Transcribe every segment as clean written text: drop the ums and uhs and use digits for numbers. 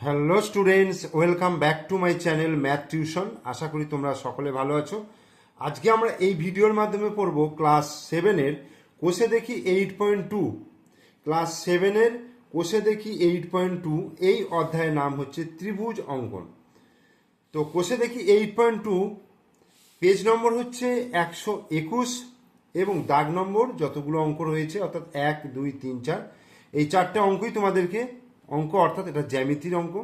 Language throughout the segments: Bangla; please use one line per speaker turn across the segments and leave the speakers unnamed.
Hello students, welcome back to my channel math tuition. আশা করি তোমরা সকলে ভালো আছো। আজকে আমরা এই ভিডিওর মাধ্যমে পড়ব ক্লাস 7-এর কোষে দেখি 8.2। ক্লাস 7-এর কোষে দেখি 8.2 এই অধ্যায়ের নাম হচ্ছে ত্রিভুজ অঙ্কন। তো কোষে দেখি 8.2 পেজ নম্বর হচ্ছে 121 এবং দাগ নম্বর যতগুলো অঙ্ক রয়েছে অর্থাৎ 1, 2, 3, 4 এই 4টে অঙ্কই তোমাদেরকে অঙ্ক, অর্থাৎ এটা জ্যামিতির অঙ্ক।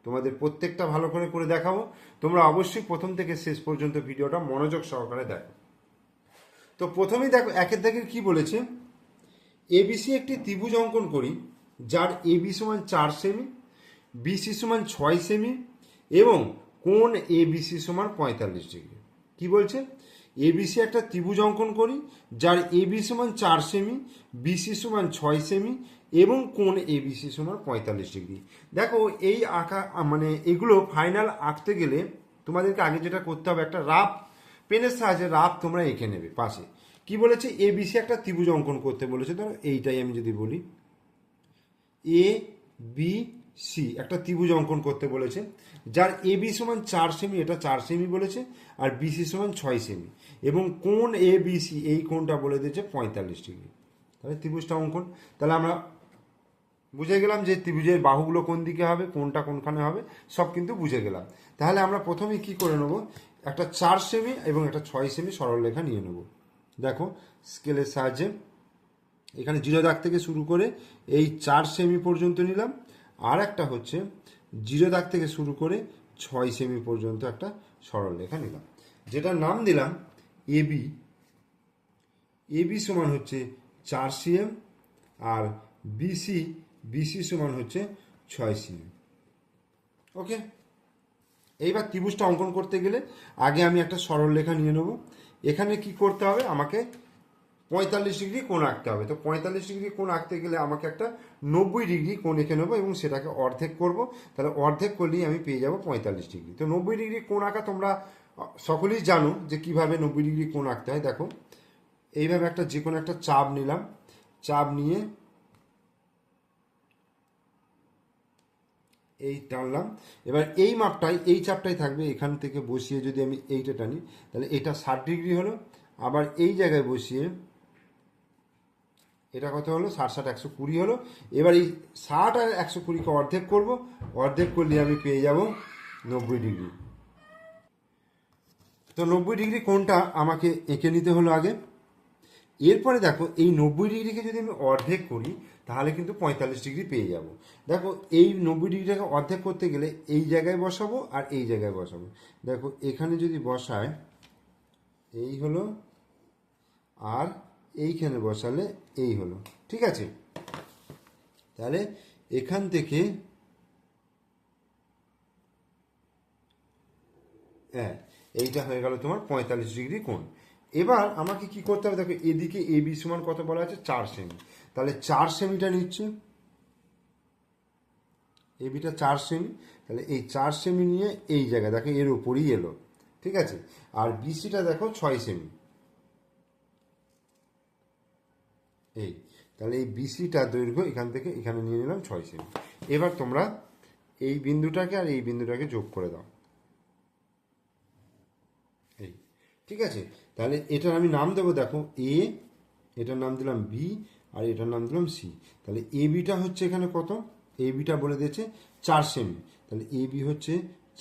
তোমাদের প্রত্যেকটা ভালো করে করে দেখাবো। তোমরা অবশ্যই প্রথম থেকে শেষ পর্যন্ত ভিডিওটা মনোযোগ সহকারে দেখো। তো প্রথমেই দেখো একের দাগের কি বলেছে, এবিসি একটি ত্রিভুজ অঙ্কন করি যার এবি সমান 4 সেমি, বিসি সমান 6 সেমি এবং কোণ এবিসি সমান 45 ডিগ্রি। কি বলছে? এবিসি একটা ত্রিভুজ অঙ্কন করি যার এবি সমান 4 সেমি, বিসি সমান 6 সেমি এবং কোণ এবিসি সমান 45 ডিগ্রি। দেখো এই আঁকা মানে এগুলো ফাইনাল আঁকতে গেলে তোমাদেরকে আগে যেটা করতে হবে, একটা রাফ পেনের সাহায্যে রাফ তোমরা এঁকে নেবে পাশে। কি বলেছে? এবিসি একটা ত্রিভুজ অঙ্কন করতে বলেছে। ধরো এইটাই আমি যদি বলি এ বি সি একটা ত্রিভুজ অঙ্কন করতে বলেছে যার এবি সমান 4 সেমি, এটা 4 সেমি বলেছে, আর বিসি সমান 6 সেমি এবং কোণ এ বিসি এই কোণটা বলে দিয়েছে 45 ডিগ্রি। তাহলে ত্রিভুজটা অঙ্কন। তাহলে আমরা বুঝে গেলাম যে ত্রিভুজের বাহুগুলো কোন দিকে হবে, কোনটা কোনখানে হবে, সব কিন্তু বুঝে গেলাম। তাহলে আমরা প্রথমেই কি করে নেব, একটা 4 সেমি এবং একটা 6 সেমি সরলরেখা নিয়ে নেব। দেখো স্কেলের সাহায্যে এখানে 0 দাগ থেকে শুরু করে এই 4 সেমি পর্যন্ত নিলাম, আর একটা হচ্ছে 0 দাগ থেকে শুরু করে 6 সেমি পর্যন্ত একটা সরলরেখা নিলাম, যেটার নাম দিলাম এবি। এবি সমান হচ্ছে 4 সিএম আর বিসি সমান হচ্ছে 6 সিএম। ওকে, এইবার ত্রিভুজটা অঙ্কন করতে গেলে আগে আমি একটা সরলরেখা নিয়ে নেব। এখানে কি করতে হবে, আমাকে 45 ডিগ্রি কোণ আঁকতে হবে। তো 45 ডিগ্রি কোণ আঁকতে গেলে আমাকে একটা 90 ডিগ্রি কোণ এঁকে নেবো এবং সেটাকে অর্ধেক করব। তাহলে অর্ধেক করলেই আমি পেয়ে যাব 45 ডিগ্রি। তো 90 ডিগ্রি কোণ আঁকা তোমরা সকলেই জানো যে কিভাবে 90 ডিগ্রি কোণ আঁকতে হয়। দেখো এইভাবে একটা যে কোনো একটা চাপ নিলাম, চাপ নিয়ে এই টানলাম। এবার এই মাপটাই, এই চাপটাই থাকবে। এখান থেকে বসিয়ে যদি আমি এইটা টানি তাহলে এটা 60 ডিগ্রি হলো। আবার এই জায়গায় বসিয়ে এটা কত হলো, 60 60 120 হলো। এবার এই 60 আর 120কে অর্ধেক করব, অর্ধেক করলে আমি পেয়ে যাব 90 ডিগ্রি। তো 90 ডিগ্রি কোণটা আমাকে এঁকে নিতে হলো আগে। এরপরে দেখো এই 90 ডিগ্রিকে যদি আমি অর্ধেক করি তাহলে কিন্তু 45 ডিগ্রি পেয়ে যাব। দেখো এই 90 ডিগ্রিটাকে অর্ধেক করতে গেলে এই জায়গায় বসাবো আর এই জায়গায় বসাবো। দেখো এখানে যদি বসায় এই হলো, আর এইখানে বসালে এই হলো। ঠিক আছে, তাহলে এখান থেকে এইটা হয়ে গেল তোমার 45 ডিগ্রি কোণ। এবার আমাকে কি করতে হবে, দেখো এদিকে এ বি সমান কত বলা আছে, 4 সেমি। তাহলে 4 সেমিটা নিচ্ছে, এ বিটা 4 সেমি। তাহলে এই 4 সেমি নিয়ে এই জায়গায় দেখো এর উপরই এলো। ঠিক আছে, আর বিসিটা দেখো 6 সেমি। এই তাহলে এই বিসিটা দৈর্ঘ্য এখান থেকে এখানে নিয়ে নিলাম 6 সেমি। এবার তোমরা এই বিন্দুটাকে আর এই বিন্দুটাকে যোগ করে দাও। এই ঠিক আছে, তাহলে এটার আমি নাম দেবো, দেখো এ, এটার নাম দিলাম বি, আর এটার নাম দিলাম সি। তাহলে এ বিটা হচ্ছে এখানে কত, এ বিটা বলে দিয়েছে 4 সেমি। তাহলে এ বি হচ্ছে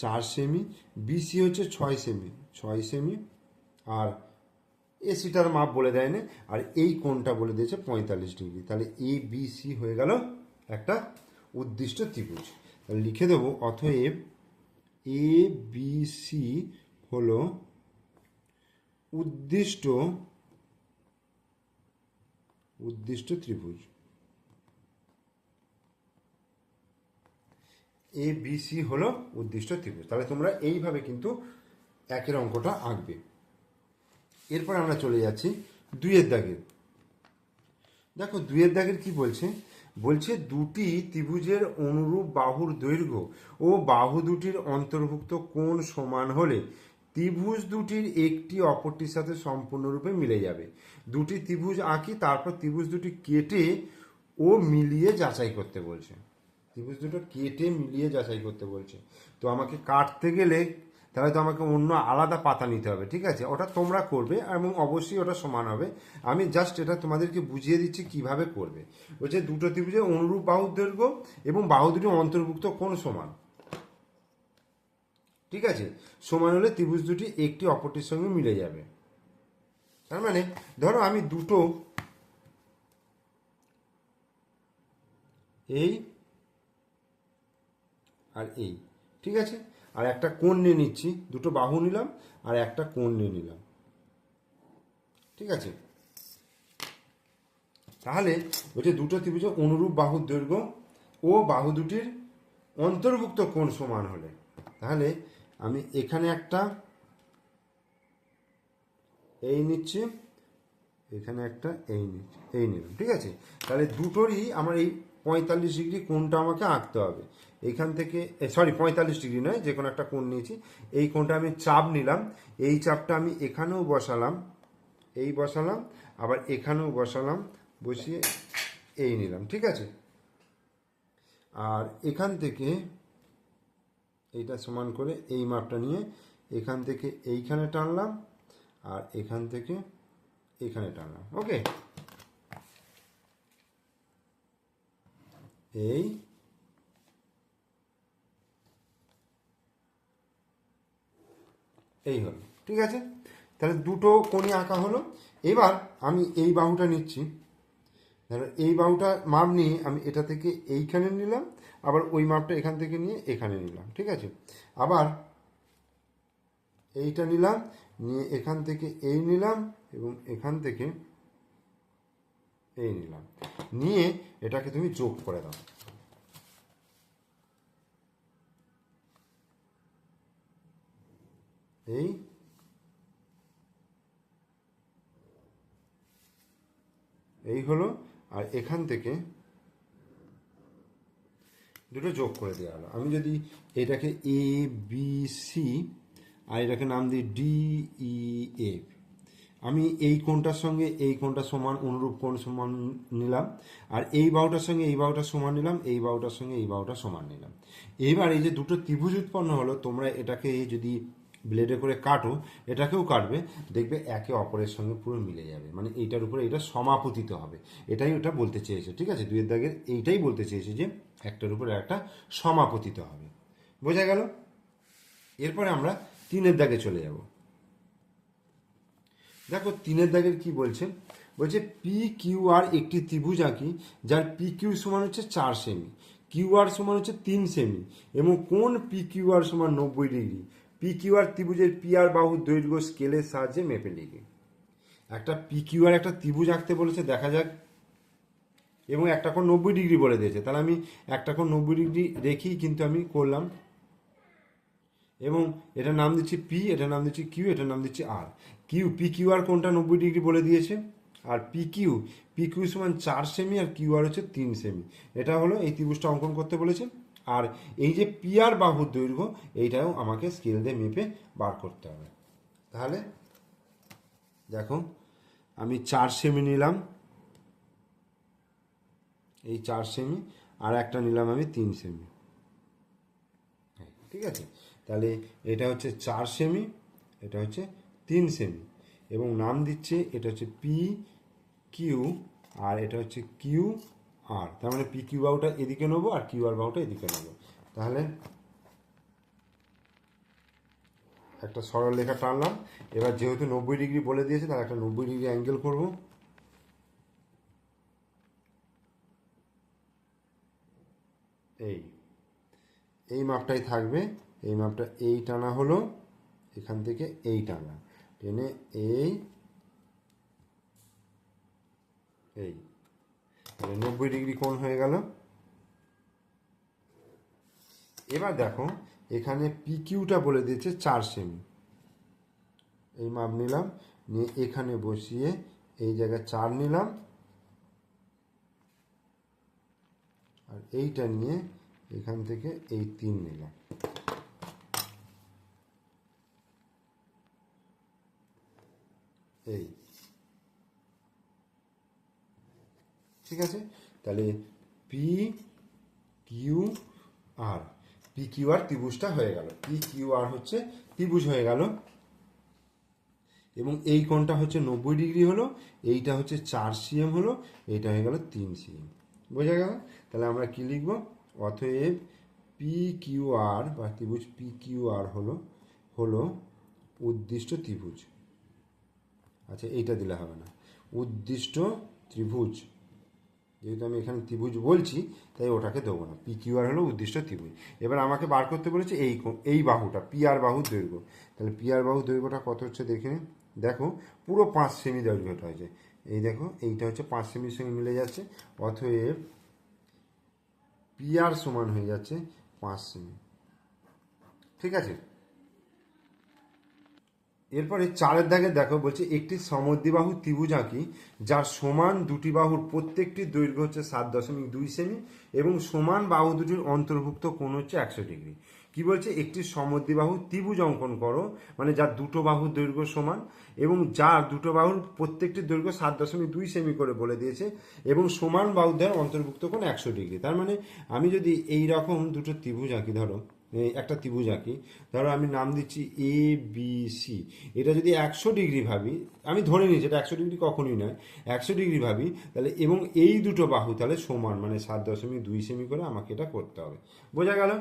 4 সেমি, বিসি হচ্ছে 6 সেমি, 6 সেমি, আর এসিটার মাপ বলে দেয় না, আর এই কোণটা বলে দিয়েছে 45 ডিগ্রি। তাহলে এ বি সি হয়ে গেল একটা উদ্দিষ্ট ত্রিভুজ। তাহলে লিখে দেবো, অতএব এ বি সি হলো উদ্দিষ্ট ত্রিভুজ। এ বি সি হলো উদ্দিষ্ট ত্রিভুজ। তাহলে তোমরা এইভাবে কিন্তু একের অঙ্কটা আঁকবে। এরপর আমরা চলে যাচ্ছি 2-এর দাগের। দেখো 2-এর দাগের কি বলছে, বলছে দুটি ত্রিভুজের অনুরূপ বাহুর দৈর্ঘ্য ও বাহু দুটির অন্তর্ভুক্ত কোণ সমান হলে ত্রিভুজ দুটির একটি অপরটির সাথে সম্পূর্ণরূপে মিলে যাবে। দুটি ত্রিভুজ আঁকি, তারপর ত্রিভুজ দুটি কেটে ও মিলিয়ে যাচাই করতে বলছে। ত্রিভুজ দুটো কেটে মিলিয়ে যাচাই করতে বলছে। তো আমাকে কাটতে গেলে তাহলে তো আমাকে অন্য আলাদা পাতা নিতে হবে, ঠিক আছে? ওটা তোমরা করবে এবং অবশ্যই ওটা সমান হবে। আমি জাস্ট এটা তোমাদেরকে বুঝিয়ে দিচ্ছি কিভাবে করবে। বলছে দুটো ত্রিভুজের অনুরূপ বাহুর দৈর্ঘ্য এবং বাহু দুটি অন্তর্ভুক্ত কোণ সমান, ঠিক আছে? সমান হলে ত্রিভুজ দুটি একটি অপরটির সঙ্গে মিলে যাবে। তার মানে ধরো আমি দুটো এই আর এই, ঠিক আছে, আর একটা কোণ নিয়ে নিচ্ছি, দুটো বাহু নিলাম আর একটা কোণ নিয়ে নিলাম, ঠিক আছে? তাহলে ওই যে দুটো ত্রিভুজের অনুরূপ বাহুর দৈর্ঘ্য ও বাহু দুটির অন্তর্ভুক্ত কোণ সমান হলে, তাহলে আমি এখানে একটা এই নিচ্ছি, এখানে একটা এই নিচ্ছি, এই নিলাম, ঠিক আছে? তাহলে দুটোরই আমার এই 45 ডিগ্রি কোণটা আমাকে আঁকতে হবে। এইখান থেকে সরি 45 ডিগ্রি নয়, যে কোনো একটা কোণ নিয়েছি, এই কোণটা আমি চাপ নিলাম, এই চাপটা আমি এখানেও বসালাম, এই বসালাম, আবার এখানেও বসালাম, বসিয়ে এই নিলাম, ঠিক আছে? আর এখান থেকে এইটা সমান করে এই মাপটা নিয়ে এখান থেকে এইখানে টানলাম আর এখান থেকে এখানে টানলাম, ওকে? এই এই হলো, ঠিক আছে? তাহলে দুটো কোণই আঁকা হলো। এবার আমি এই বাহুটা নিচ্ছি, ধরো এই বাহুটা মাপ নিয়ে আমি এটা থেকে এইখানে নিলাম, আবার ওই মাপটা এখান থেকে নিয়ে এখানে নিলাম, ঠিক আছে? আবার এইটা নিলাম, নিয়ে এখান থেকে এই নিলাম এবং এখান থেকে এই নিলাম, নিয়ে এটাকে তুমি যোগ করে দাও। এই এই হলো, আর এখান থেকে দুটো যোগ করে দেওয়া হলো। আমি যদি এটাকে এ বি সি আর এটাকে নাম দিই ডি ই এফ, আমি এই কোণটার সঙ্গে এই কোণটা সমান, অনুরূপ কোণ সমান নিলাম, আর এই বাহুটার সঙ্গে এই বাহুটা সমান নিলাম, এই বাহুটার সঙ্গে এই বাহুটা সমান নিলাম। এইবার এই যে দুটো ত্রিভুজ উৎপন্ন হলো, তোমরা এটাকে যদি ব্লেডে করে কাটো, এটাকেও কাটবে, দেখবে একে অপরের সঙ্গে পুরো মিলে যাবে, মানে এইটার উপরে এটা সমাপতিত হবে। এটাই ওটা বলতে চেয়েছে, ঠিক আছে? দুইয়ের দাগের এইটাই বলতে চেয়েছে যে একটার উপরে একটা সমাপতিত হবে। বোঝা গেল? এরপরে আমরা তিনের দাগে চলে যাব। দেখো তিনের দাগের কি বলছে, বলছে পি কিউ আর একটি ত্রিভুজ আঁকি যার পি কিউ সমান হচ্ছে 4 সেমি, কিউ আর সমান হচ্ছে 3 সেমি এবং কোণ পি কিউ আর সমান 90 ডিগ্রি। পি কিউ আর ত্রিভুজের পি আর বাহুর দৈর্ঘ্য স্কেলের সাহায্যে মেপে লিখে। একটা পি কিউ আর একটা ত্রিভুজ আঁকতে বলেছে, দেখা যাক। এবং একটা কোণ 90 ডিগ্রি বলে দিয়েছে, তাহলে আমি একটা কোণ 90 ডিগ্রি রেখেই কিন্তু আমি করলাম। এবং এটার নাম দিচ্ছি পি, এটার নাম দিচ্ছি কিউ, এটার নাম দিচ্ছি আর। কিউ পি কিউ আর কোণটা 90 ডিগ্রি বলে দিয়েছে, আর পি কিউ সমান 4 সেমি আর কিউ আর হচ্ছে 3 সেমি। এটা হলো এই ত্রিভুজটা অঙ্কন করতে বলেছে। আর এই যে পি আর বাহুর দৈর্ঘ্য, এইটাও আমাকে স্কেল দিয়ে মেপে বার করতে হবে। তাহলে দেখো আমি 4 সেমি নিলাম, এই 4 সেমি, আর একটা নিলাম আমি 3 সেমি, ঠিক আছে? তাহলে এটা হচ্ছে 4 সেমি, এটা হচ্ছে 3 সেমি, এবং নাম দিচ্ছে এটা হচ্ছে পি কিউ আর এটা হচ্ছে কিউ আর। তার মানে পি কিউ বাহুটা এদিকে নেবো আর কিউ আর বাহুটা এদিকে নেবো। তাহলে একটা সরল রেখা টানলাম। এবার যেহেতু 90 ডিগ্রি বলে দিয়েছে, তাহলে একটা 90 ডিগ্রি অ্যাঙ্গেল করব। এই এই মাপটাই থাকবে, এই মাপটা এই টানা হলো, এখান থেকে এই টানা টেনে এই এই, তাহলে 90 ডিগ্রি কোণ হয়ে গেল। এবার দেখো এখানে পি কিউটা বলে দিয়েছে 4 সেমি, এই মাপ নিলাম, নিয়ে এখানে বসিয়ে এই জায়গায় 4 নিলাম, আর এইটা নিয়ে এখান থেকে এই 3 নিলাম। এই ঠিক আছে, তাহলে P Q R, P Q R ত্রিভুজটা হয়ে গেল, পি কিউ আর হচ্ছে ত্রিভুজ হয়ে গেল। এবং এই কোণটা হচ্ছে 90 ডিগ্রি হলো, এইটা হচ্ছে 4 cm হলো, এইটা হয়ে গেল 3 cm। বোঝা গেল? তাহলে আমরা কি লিখব? অতএব পি কিউ আর বা ত্রিভুজ পি কিউ আর হলো উদ্দিষ্ট ত্রিভুজ। আচ্ছা, এইটা দিলে হবে না, উদ্দিষ্ট ত্রিভুজ, যেহেতু আমি এখানে ত্রিভুজ বলছি তাই ওটাকে দেবো না। পি কিউ আর হলো উদ্দিষ্ট ত্রিভুজ। এবার আমাকে বার করতে বলেছে এই বাহুটা, পি আর বাহুর দৈর্ঘ্য। তাহলে পি আর বাহুর দৈর্ঘ্যটা কত হচ্ছে দেখে নিন। দেখো পুরো 5 সেমি দৈর্ঘ্যটা হয়েছে, এই দেখো এইটা হচ্ছে 5 সেমির সঙ্গে মিলে যাচ্ছে। অতএব পি আর সমান হয়ে যাচ্ছে 5 সেমি। ঠিক আছে, এরপরে 4 দাগে দেখো বলছে একটি সমদ্বিবাহু ত্রিভুজ আঁকি যার সমান দুটি বাহুর প্রত্যেকটির দৈর্ঘ্য হচ্ছে 7.2 সেমি এবং সমান বাহু দুটির অন্তর্ভুক্ত কোণ হচ্ছে 100 ডিগ্রি। কি বলছে? একটি সমদ্বিবাহু ত্রিভুজ অঙ্কন করো, মানে যার দুটো বাহুর দৈর্ঘ্য সমান এবং যার দুটো বাহুর প্রত্যেকটির দৈর্ঘ্য 7.2 সেমি করে বলে দিয়েছে এবং সমান বাহু দ্বারা অন্তর্ভুক্ত কোণ 100 ডিগ্রি। তার মানে আমি যদি এই রকম দুটো ত্রিভুজ আঁকি, ধরো একটা ত্রিভুজ আঁকি, ধরো আমি নাম দিচ্ছি এ বি সি, এটা যদি 100 ডিগ্রি ভাবি, আমি ধরে নিচ্ছি এটা 100 ডিগ্রি কখনোই নয়, 100 ডিগ্রি ভাবি, তাহলে এবং এই দুটো বাহু তাহলে সমান, মানে 7.2 সেমি করে আমাকে এটা করতে হবে। বোঝা গেল?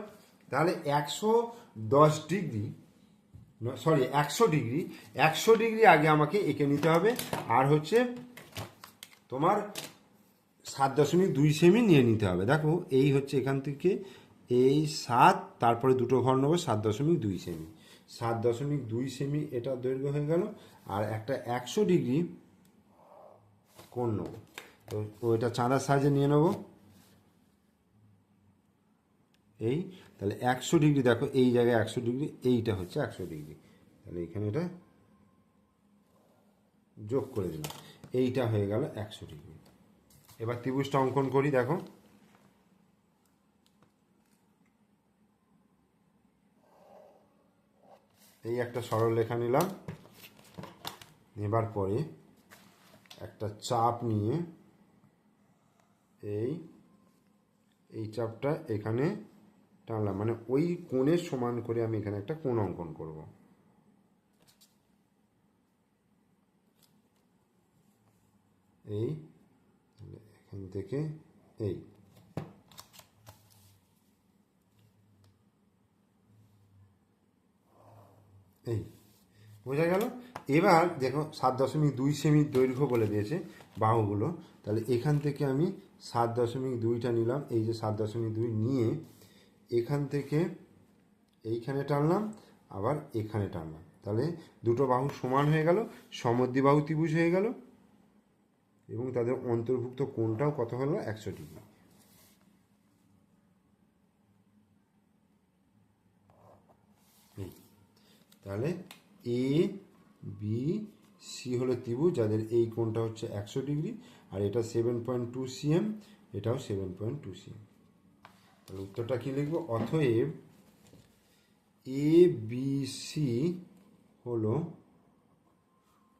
তাহলে 110 ডিগ্রি, সরি 100 ডিগ্রি, 100 ডিগ্রি আগে আমাকে এঁকে নিতে হবে, আর হচ্ছে তোমার 7.2 সেমি নিয়ে নিতে হবে। দেখো এই হচ্ছে এখান থেকে এই 7, তারপরে দুটো ঘর নেবো, 7.2 সেমি, 7.2 সেমি এটা দৈর্ঘ্য হয়ে গেল। আর একটা 100 ডিগ্রি কোণ নেবো, তো ওইটা চাঁদার সাহায্যে নিয়ে নেবো এই। তাহলে 100 ডিগ্রি, দেখো এই জায়গায় 100 ডিগ্রি, এইটা হচ্ছে 100 ডিগ্রি, তাহলে এখানে এটা যোগ করে দিলাম, এইটা হয়ে গেল 100 ডিগ্রি। এবার ত্রিভুজটা অঙ্কন করি। দেখো এই একটা সরলরেখা নিলাম, নেবার পরে একটা চাপ নিয়ে এই চাপটা এখানে টানলাম, মানে ওই কোণের সমান করে আমি এখানে একটা কোণ অঙ্কন করব। এই এখান থেকে এই বোঝা গেল? এবার দেখো 7.2 সেমির দৈর্ঘ্য বলে দিয়েছে বাহুগুলো, তাহলে এখান থেকে আমি 7.2টা নিলাম, এই যে 7.2 নিয়ে এখান থেকে এইখানে টানলাম, আবার এখানে টানলাম, তাহলে দুটো বাহু সমান হয়ে গেল, সমদ্বিবাহু ত্রিভুজ হয়ে গেল এবং তাদের অন্তর্ভুক্ত কোণটাও কত হলো? 100 ডিগ্রি। তাহলে এ বি সি হলো ত্রিভুজ যাদের এই কোণটা হচ্ছে 100 ডিগ্রি, আর এটা 7.2 cm, এটাও 7.2 cm। তাহলে উত্তরটা কি লিখবো? অতএব এ বি সি হলো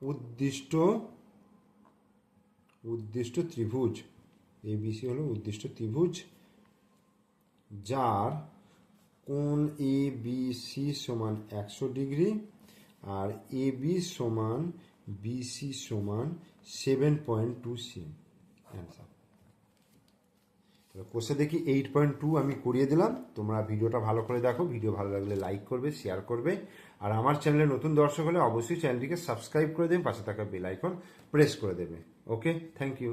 উদ্দিষ্ট ত্রিভুজ, এ বি সি হলো উদ্দিষ্ট ত্রিভুজ যার কোণ এ বি সি সমান 100 ডিগ্রি আর এ বি সমান বি সি সমান 7.2 cm। অ্যান্সার। কোষে দেখি 8.2 আমি করিয়ে দিলাম। তোমরা ভিডিওটা ভালো করে দেখো, ভিডিও ভালো লাগলে লাইক করবে, শেয়ার করবে, আর আমার চ্যানেলে নতুন দর্শক হলে অবশ্যই চ্যানেলটিকে সাবস্ক্রাইব করে দেবে, পাশে থাকা বেল আইকন প্রেস করে দেবে। ওকে, থ্যাংক ইউ।